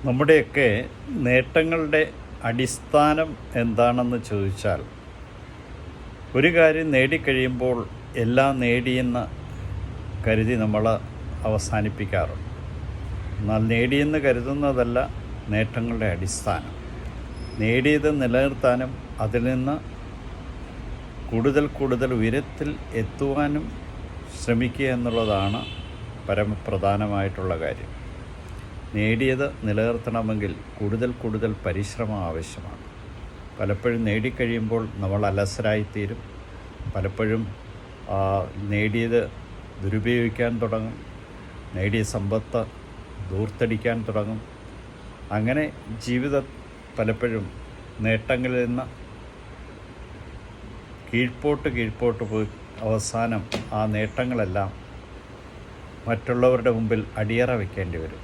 നമ്മുടെയൊക്കെ നേട്ടങ്ങളുടെ അടിസ്ഥാനം എന്താണെന്ന് ചോദിച്ചാൽ, ഒരു കാര്യം നേടിക്കഴിയുമ്പോൾ എല്ലാം നേടിയെന്ന് കരുതി നമ്മൾ അവസാനിപ്പിക്കാറുണ്ട്. എന്നാൽ നേടിയെന്ന് കരുതുന്നതല്ല നേട്ടങ്ങളുടെ അടിസ്ഥാനം. നേടിയത് നിലനിർത്താനും അതിൽ നിന്ന് കൂടുതൽ ഉയരത്തിൽ എത്തുവാനും ശ്രമിക്കുക എന്നുള്ളതാണ് പരമപ്രധാനമായിട്ടുള്ള കാര്യം. നേടിയത് നിലനിർത്തണമെങ്കിൽ കൂടുതൽ പരിശ്രമം ആവശ്യമാണ്. പലപ്പോഴും നേടിക്കഴിയുമ്പോൾ നമ്മൾ അലസരായിത്തീരും. പലപ്പോഴും നേടിയത് ദുരുപയോഗിക്കാൻ തുടങ്ങും. നേടിയ സമ്പത്ത് ധൂർത്തടിക്കാൻ തുടങ്ങും. അങ്ങനെ ജീവിതം പലപ്പോഴും നേട്ടങ്ങളിൽ നിന്ന് കീഴ്പോട്ട് പോയി അവസാനം ആ നേട്ടങ്ങളെല്ലാം മറ്റുള്ളവരുടെ മുമ്പിൽ അടിയറ വയ്ക്കേണ്ടി വരും.